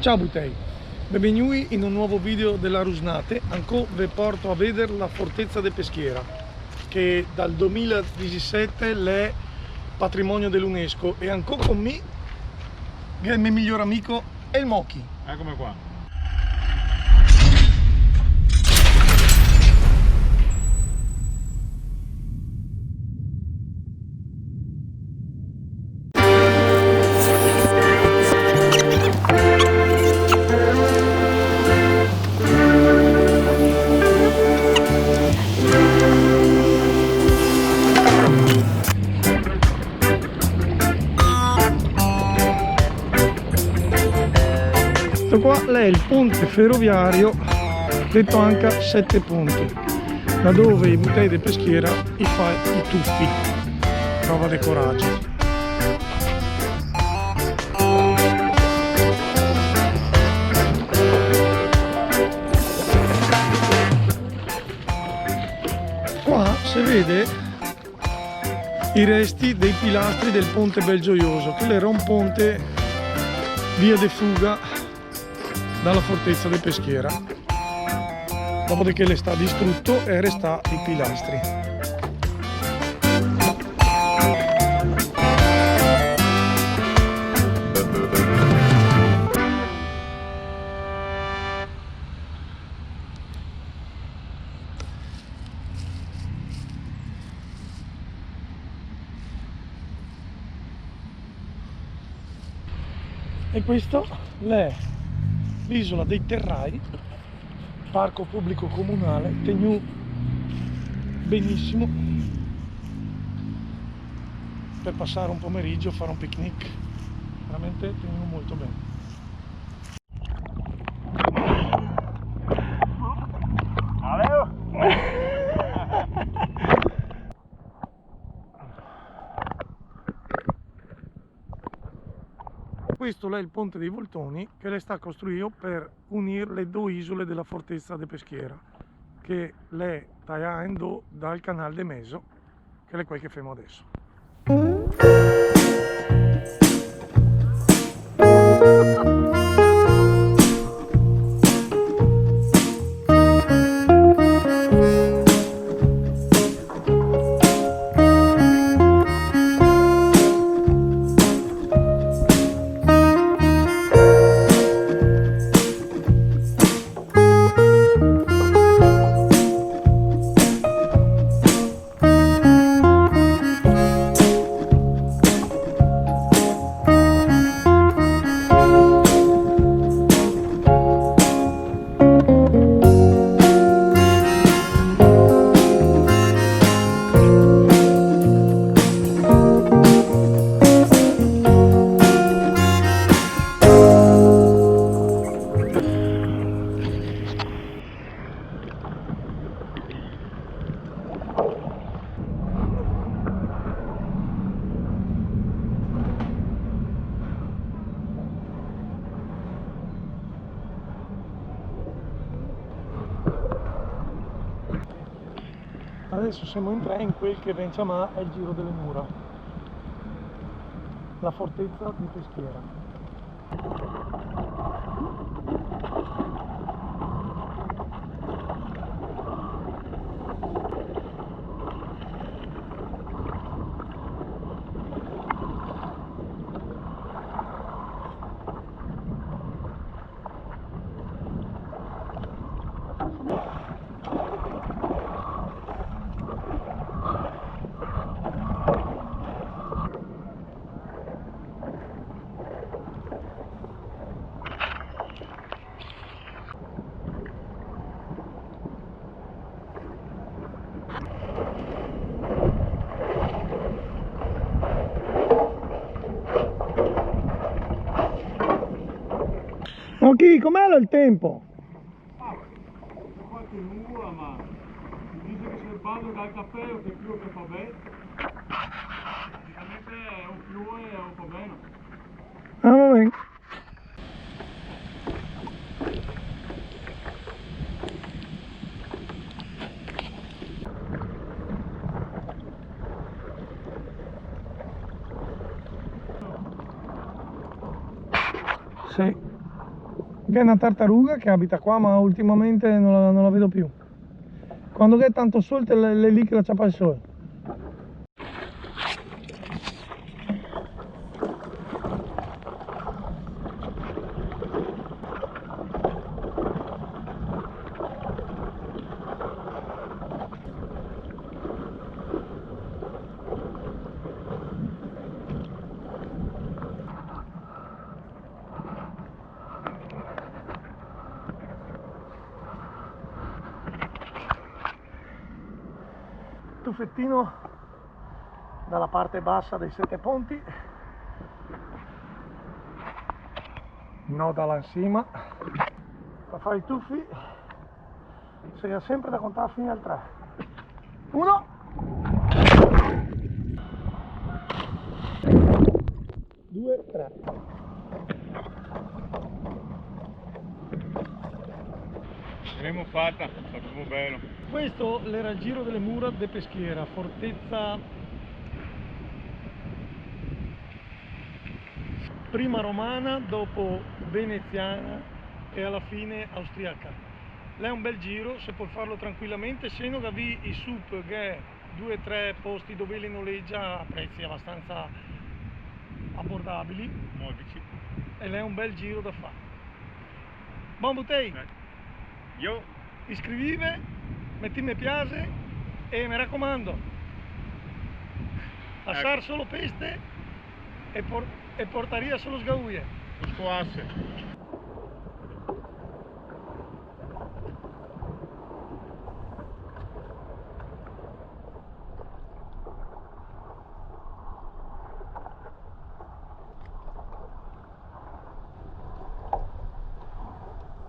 Ciao Butei, benvenuti in un nuovo video della Rusnate. Ancora vi porto a vedere la fortezza di Peschiera, che dal 2017 è patrimonio dell'UNESCO, e ancora con me il mio migliore amico El Mochi. Eccomi qua. Questo qua è il ponte ferroviario, detto anche a 7 punti, da dove i Butei di Peschiera fa i tuffi, prova di coraggio. Qua si vede i resti dei pilastri del ponte Belgioioso, che era un ponte via de fuga dalla fortezza di Peschiera. Dopodiché le sta distrutto e resta i pilastri. E questo è l'isola dei Terrai, parco pubblico comunale, tenuto benissimo per passare un pomeriggio, fare un picnic, veramente tenuto molto bene. Questo è il ponte dei Voltoni, che le sta costruito per unire le due isole della fortezza di Peschiera, che le tagliando dal canale de Meso, che è quel che facciamo adesso. Adesso siamo in tre in quel che ben chiamà è il Giro delle Mura, la fortezza di Peschiera. Ok, com'è il tempo? Qualche nuvola, ma mi dice che se vado dal caffè o che più che fa bene, praticamente o più o un po' meno. Ah, va bene. Sì. Che è una tartaruga che abita qua, ma ultimamente non la vedo più. Quando è tanto sole, è lì che la ciappa il sole. Tuffettino dalla parte bassa dei 7 ponti, no dalla cima. Per fare i tuffi si ha sempre da contare fino al 3. 1, 2, 3. L'abbiamo fatta, sapevo bello. Questo era il giro delle mura de Peschiera, fortezza prima romana, dopo veneziana e alla fine austriaca. Là è un bel giro, se puoi farlo tranquillamente, se non avevi i sup che è 2-3 posti dove li noleggia a prezzi abbastanza abbordabili, Modici. e là è un bel giro da fare. Buon Butei, Io iscrivivi, metti mi piace e mi raccomando, lasciare solo peste e portaria solo sgauie. lo squasse.